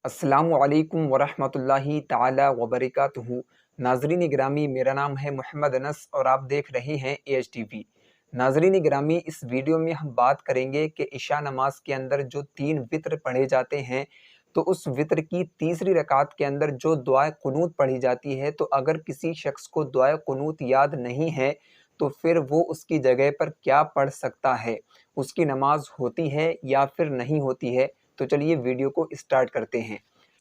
अस्सलामुअलैकुम वरहमतुल्लाहि ताला वबरकातुहू। नाज़रीन गिरामी, मेरा नाम है मोहम्मद अनस और आप देख रहे हैं AHTV। नाज़रीन गिरामी, इस वीडियो में हम बात करेंगे कि इशा नमाज के अंदर जो 3 वित्र पढ़े जाते हैं, तो उस वित्र की तीसरी रकात के अंदर जो दुआए कुनूत पढ़ी जाती है, तो अगर किसी शख्स को दुआए कुनूत याद नहीं है तो फिर वो उसकी जगह पर क्या पढ़ सकता है, उसकी नमाज होती है या फिर नहीं होती है। तो चलिए वीडियो को स्टार्ट करते हैं।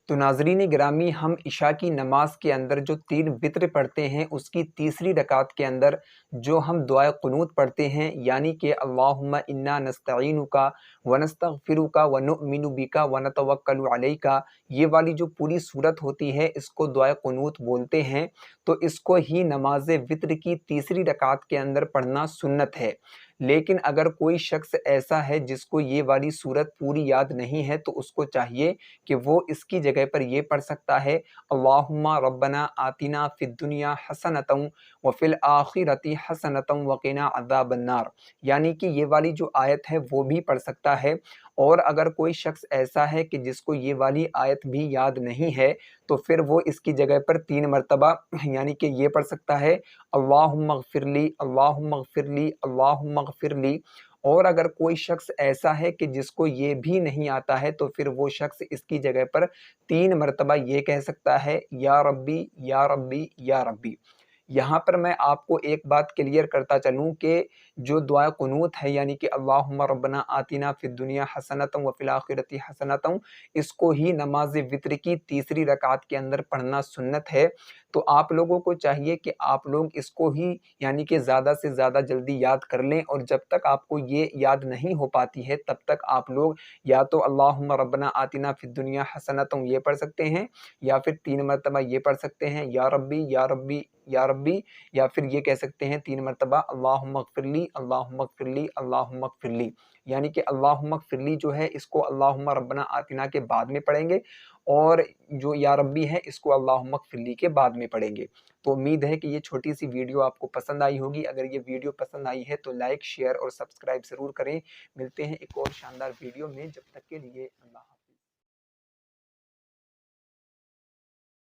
तो नाज़रीन गिरामी, हम इशा की नमाज के अंदर जो 3 वित्र पढ़ते हैं उसकी तीसरी रकात के अंदर जो हम दुआए कुनूत पढ़ते हैं, यानी कि अल्लाहुम्मा इन्ना नस्तईनुका व नस्तगफिरुका व नुअमिनु बिका व नतवक्कलु अलैका, ये वाली जो पूरी सूरत होती है इसको दुआए कुनूत बोलते हैं। तो इसको ही नमाज वित्र की तीसरी रकात के अंदर पढ़ना सुन्नत है। लेकिन अगर कोई शख्स ऐसा है जिसको ये वाली सूरत पूरी याद नहीं है, तो उसको चाहिए कि वो इसकी जगह पर ये पढ़ सकता है, अल्लाहुम्मा रब्बना आतिना फिद दुनिया हसनतम व फिल आखिरती हसनतम वक़िना अज़ाबन्नार, यानी कि ये वाली जो आयत है वो भी पढ़ सकता है। और अगर कोई शख्स ऐसा है कि जिसको ये वाली आयत भी याद नहीं है, तो फिर वो इसकी जगह पर 3 मरतबा यानी कि ये पढ़ सकता है, अल्लाहुम्मा ग़फ़िरली अल्लाहुम्मा ग़फ़िरली अल्लाहुम्मा ग़फ़िरली। और अगर कोई शख्स ऐसा है कि जिसको ये भी नहीं आता है, तो फिर वो शख्स इसकी जगह पर 3 मरतबा ये कह सकता है, या रब्बी या रब्बी या रब्बी। यहाँ पर मैं आपको एक बात क्लियर करता चलूँ कि जो दुआ कुनूत है, यानी कि अल्लाहुम्मा रब्बना आतिना फिद दुनिया हसनतम व फिल आखिरती हसनतम, इसको ही नमाज वित्र की तीसरी रकात के अंदर पढ़ना सुन्नत है। तो आप लोगों को चाहिए कि आप लोग इसको ही यानी कि ज़्यादा से ज़्यादा जल्दी याद कर लें, और जब तक आपको ये याद नहीं हो पाती है तब तक आप लोग या तो अल्लाहुम्मा रब्बना आतिना फिद दुनिया हसनतम ये पढ़ सकते हैं, या फिर 3 मरतबा ये पढ़ सकते हैं, या रब्बी या रब्बी या रब्बी, या फिर ये कह सकते हैं 3 मरतबा अल्लाहुम्मा ग़फ़िरली अल्लाहुम्मा ग़फ़िरली अल्लाहुम्मा ग़फ़िरली। यानी कि अल्लाहुम्मा ग़फ़िरली जो है इसको अल्लाहुम्मा रब्बना आतिना के बाद में पढ़ेंगे, और जो या रब्बी है इसको अल्लाहुम्मा ग़फ़िरली के बाद में पढ़ेंगे। तो उम्मीद है कि ये छोटी सी वीडियो आपको पसंद आई होगी। अगर ये वीडियो पसंद आई है तो लाइक, शेयर और सब्सक्राइब ज़रूर करें। मिलते हैं एक और शानदार वीडियो में, जब तक के लिए अल्लाह।